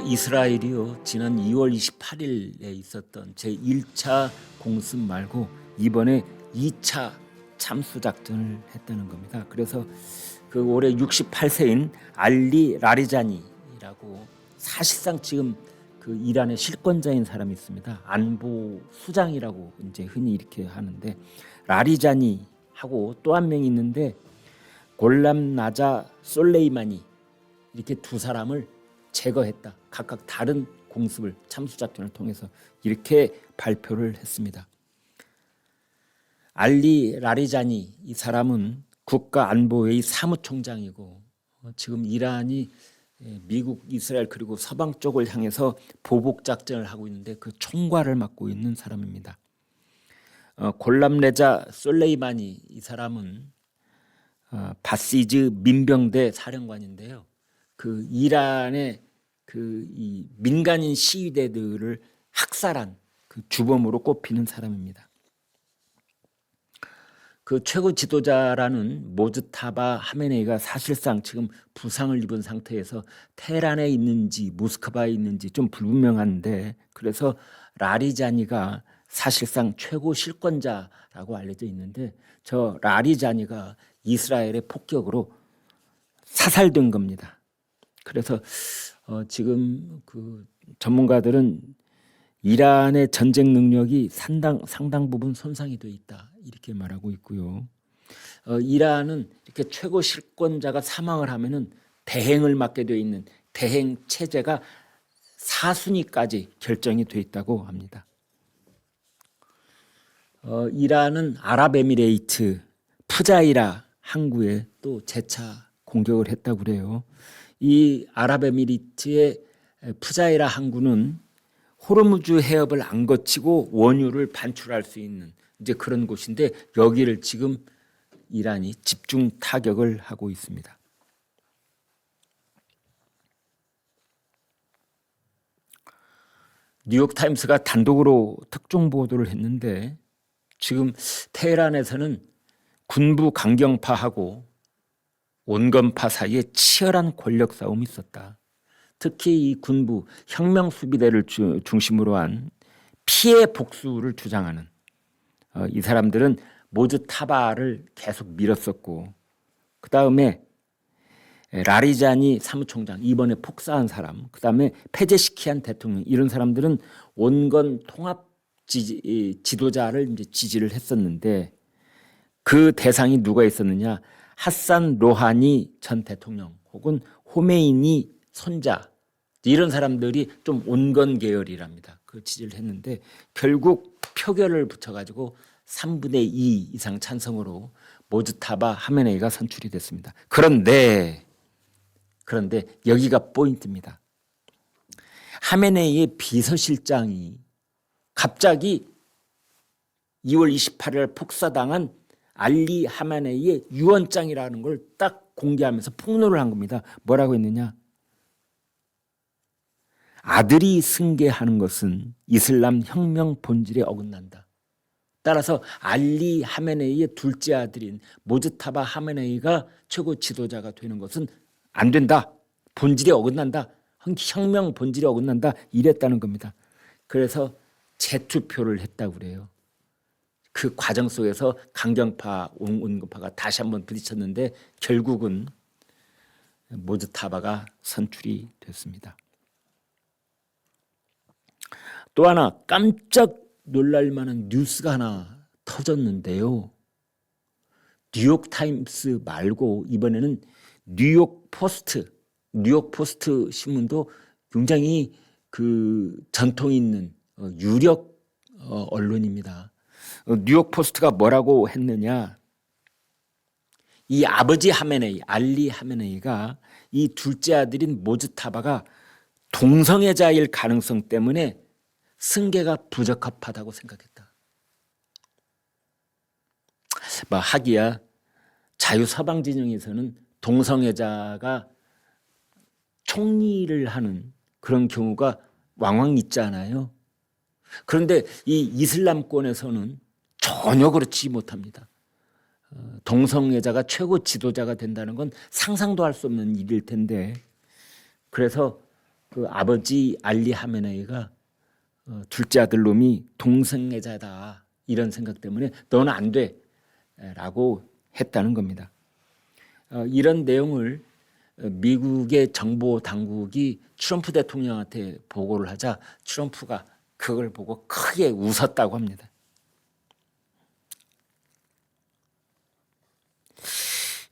이스라엘이요 지난 2월 28일에 있었던 제1차 공습 말고 이번에 2차 참수 작전을 했다는 겁니다. 그래서 그 올해 68세인 알리 라리자니라고 사실상 지금 그 이란의 실권자인 사람이 있습니다. 안보 수장이라고 이제 흔히 이렇게 하는데 라리자니하고 또 한 명이 있는데 골람 나자 솔레이마니 이렇게 두 사람을 제거했다. 각각 다른 공습을 참수작전을 통해서 이렇게 발표를 했습니다. 알리 라리자니 이 사람은 국가안보회의 사무총장이고 지금 이란이 미국, 이스라엘 그리고 서방 쪽을 향해서 보복작전을 하고 있는데 그 총괄을 맡고 있는 사람입니다. 골람레자 솔레이마니 이 사람은 바시즈 민병대 사령관인데요. 그 이란의 그 이 민간인 시위대들을 학살한 그 주범으로 꼽히는 사람입니다. 그 최고 지도자라는 모즈타바 하메네이가 사실상 지금 부상을 입은 상태에서 테헤란에 있는지 모스크바에 있는지 좀 불분명한데 그래서 라리자니가 사실상 최고 실권자라고 알려져 있는데 저 라리자니가 이스라엘의 폭격으로 사살된 겁니다. 그래서 지금 그 전문가들은 이란의 전쟁 능력이 상당 부분 손상이 되어 있다 이렇게 말하고 있고요. 이란은 이렇게 최고 실권자가 사망을 하면은 대행을 맡게 되어 있는 대행 체제가 4순위까지 결정이 되어 있다고 합니다. 이란은 아랍에미레이트 푸자이라 항구에 또 재차 공격을 했다고 그래요. 이 아랍에미리트의 푸자이라 항구는 호르무즈 해협을 안 거치고 원유를 반출할 수 있는 이제 그런 곳인데 여기를 지금 이란이 집중 타격을 하고 있습니다. 뉴욕타임스가 단독으로 특종 보도를 했는데 지금 테헤란에서는 군부 강경파하고 온건파 사이에 치열한 권력 싸움이 있었다. 특히 이 군부 혁명수비대를 중심으로 한 피해 복수를 주장하는 이 사람들은 모즈타바를 계속 밀었었고 그 다음에 라리자니 사무총장 이번에 폭사한 사람 그 다음에 페제시키안 대통령 이런 사람들은 온건 통합 지도자를 이제 지지를 했었는데 그 대상이 누가 있었느냐 하산 로하니 전 대통령 혹은 호메이니 손자 이런 사람들이 좀 온건 계열이랍니다. 그 지지를 했는데 결국 표결을 붙여가지고 3분의 2 이상 찬성으로 모즈타바 하메네이가 선출이 됐습니다. 그런데 여기가 포인트입니다. 하메네이의 비서실장이 갑자기 2월 28일 폭사당한 알리 하메네이의 유언장이라는 걸 딱 공개하면서 폭로를 한 겁니다. 뭐라고 했느냐? 아들이 승계하는 것은 이슬람 혁명 본질에 어긋난다. 따라서 알리 하메네이의 둘째 아들인 모즈타바 하메네이가 최고 지도자가 되는 것은 안 된다. 본질에 어긋난다. 혁명 본질에 어긋난다. 이랬다는 겁니다. 그래서 재투표를 했다고 그래요. 그 과정 속에서 강경파, 온건파가 다시 한번 부딪혔는데 결국은 모즈타바가 선출이 됐습니다. 또 하나 깜짝 놀랄 만한 뉴스가 하나 터졌는데요. 뉴욕타임스 말고 이번에는 뉴욕포스트 신문도 굉장히 그 전통 있는 유력 언론입니다. 뉴욕포스트가 뭐라고 했느냐? 이 아버지 하메네이, 알리 하메네이가 이 둘째 아들인 모즈타바가 동성애자일 가능성 때문에 승계가 부적합하다고 생각했다. 하기야 자유서방 진영에서는 동성애자가 총리를 하는 그런 경우가 왕왕 있잖아요. 그런데 이 이슬람권에서는 전혀 그렇지 못합니다. 동성애자가 최고 지도자가 된다는 건 상상도 할 수 없는 일일 텐데 그래서 그 아버지 알리 하메네이가 둘째 아들 놈이 동성애자다 이런 생각 때문에 너는 안 돼라고 했다는 겁니다. 이런 내용을 미국의 정보 당국이 트럼프 대통령한테 보고를 하자 트럼프가 그걸 보고 크게 웃었다고 합니다.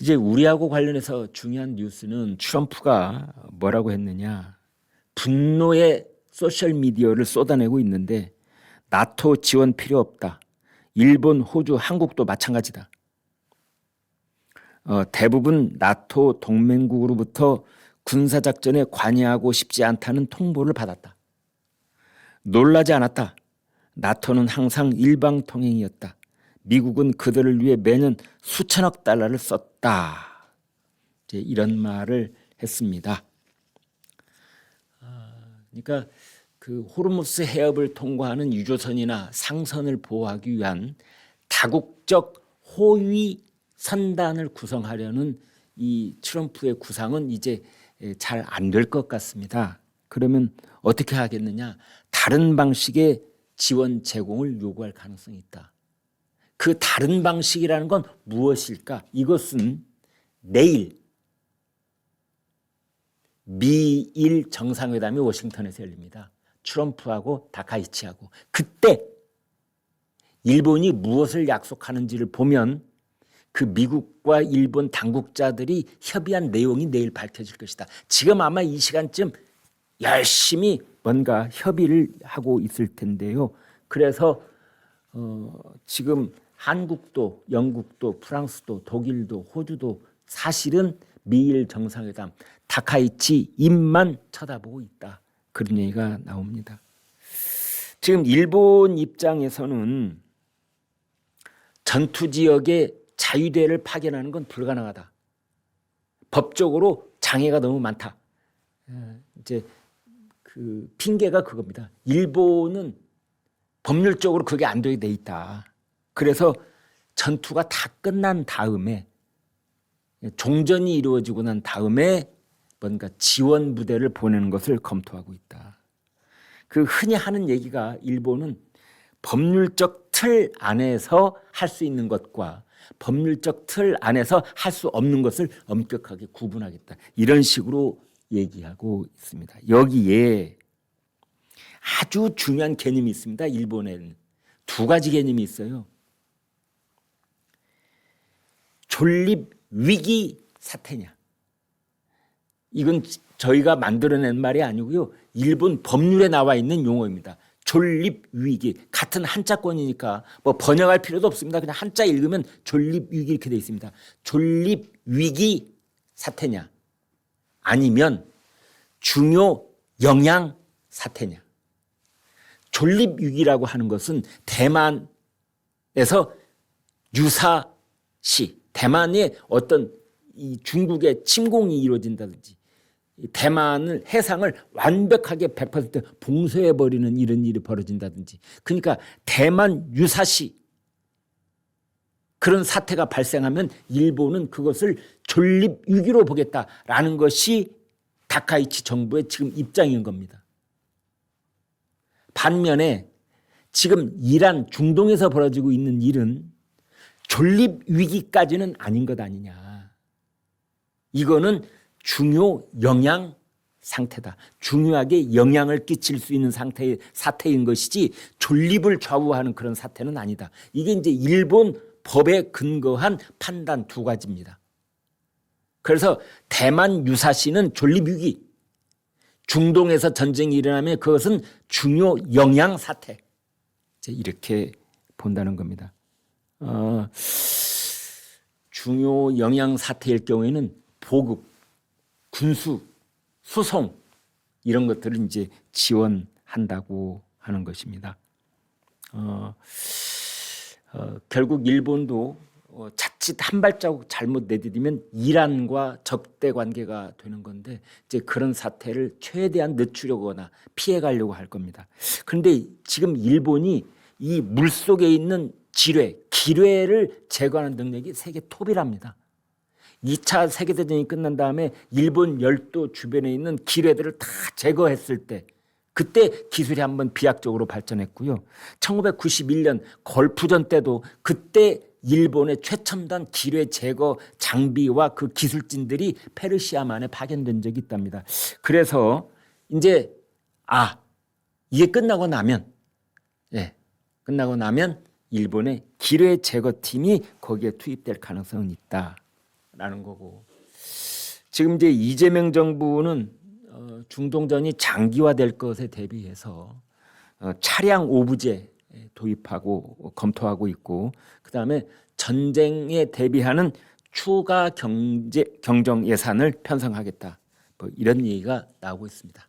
이제 우리하고 관련해서 중요한 뉴스는 트럼프가 뭐라고 했느냐. 분노의 소셜미디어를 쏟아내고 있는데 나토 지원 필요 없다. 일본, 호주, 한국도 마찬가지다. 대부분 나토 동맹국으로부터 군사작전에 관여하고 싶지 않다는 통보를 받았다. 놀라지 않았다. 나토는 항상 일방통행이었다. 미국은 그들을 위해 매년 수천억 달러를 썼다. 이제 이런 말을 했습니다. 그러니까 그 호르무스 해협을 통과하는 유조선이나 상선을 보호하기 위한 다국적 호위 선단을 구성하려는 이 트럼프의 구상은 이제 잘 안 될 것 같습니다. 그러면 어떻게 하겠느냐? 다른 방식의 지원 제공을 요구할 가능성이 있다. 그 다른 방식이라는 건 무엇일까? 이것은 내일 미일 정상회담이 워싱턴에서 열립니다. 트럼프하고 다카이치하고. 그때 일본이 무엇을 약속하는지를 보면 그 미국과 일본 당국자들이 협의한 내용이 내일 밝혀질 것이다. 지금 아마 이 시간쯤 열심히 뭔가 협의를 하고 있을 텐데요. 그래서 지금 한국도, 영국도, 프랑스도, 독일도, 호주도 사실은 미일 정상회담 다카이치 입만 쳐다보고 있다. 그런 얘기가 나옵니다. 지금 일본 입장에서는 전투 지역에 자위대를 파견하는 건 불가능하다. 법적으로 장애가 너무 많다. 이제 그 핑계가 그겁니다. 일본은 법률적으로 그게 안 되게 돼 있다. 그래서 전투가 다 끝난 다음에 종전이 이루어지고 난 다음에 뭔가 지원 부대를 보내는 것을 검토하고 있다. 그 흔히 하는 얘기가 일본은 법률적 틀 안에서 할 수 있는 것과 법률적 틀 안에서 할 수 없는 것을 엄격하게 구분하겠다. 이런 식으로 얘기하고 있습니다. 여기에 아주 중요한 개념이 있습니다. 일본에는 두 가지 개념이 있어요. 존립 위기 사태냐. 이건 저희가 만들어낸 말이 아니고요. 일본 법률에 나와 있는 용어입니다. 존립 위기. 같은 한자권이니까 뭐 번역할 필요도 없습니다. 그냥 한자 읽으면 존립 위기 이렇게 돼 있습니다. 존립 위기 사태냐. 아니면 중요 영향 사태냐. 존립 위기라고 하는 것은 대만에서 유사시 대만에 어떤 이 중국의 침공이 이루어진다든지 대만을 해상을 완벽하게 100% 봉쇄해버리는 이런 일이 벌어진다든지 그러니까 대만 유사시 그런 사태가 발생하면 일본은 그것을 존립 위기로 보겠다라는 것이 다카이치 정부의 지금 입장인 겁니다. 반면에 지금 이란 중동에서 벌어지고 있는 일은 존립 위기까지는 아닌 것 아니냐. 이거는 중요 영향 상태다. 중요하게 영향을 끼칠 수 있는 사태인 것이지 존립을 좌우하는 그런 사태는 아니다. 이게 이제 일본 법에 근거한 판단 두 가지입니다. 그래서 대만 유사시는 존립 위기, 중동에서 전쟁이 일어나면 그것은 중요 영향 사태. 이렇게 본다는 겁니다. 중요 영향 사태일 경우에는 보급, 군수, 수송 이런 것들을 이제 지원한다고 하는 것입니다. 결국 일본도 자칫 한 발자국 잘못 내디디면 이란과 적대 관계가 되는 건데 이제 그런 사태를 최대한 늦추려거나 피해가려고 할 겁니다. 그런데 지금 일본이 이 물속에 있는 기뢰를 제거하는 능력이 세계 톱이랍니다. 2차 세계대전이 끝난 다음에 일본 열도 주변에 있는 기뢰들을 다 제거했을 때 그때 기술이 한번 비약적으로 발전했고요. 1991년 걸프전 때도 그때 일본의 최첨단 기뢰 제거 장비와 그 기술진들이 페르시아만에 파견된 적이 있답니다. 그래서 이제 이게 끝나고 나면 일본의 기뢰 제거팀이 거기에 투입될 가능성은 있다라는 거고, 지금 이제 이재명 정부는 중동전이 장기화될 것에 대비해서 차량 오부제 도입하고 검토하고 있고, 그다음에 전쟁에 대비하는 추가 경정 예산을 편성하겠다, 뭐 이런 얘기가 나오고 있습니다.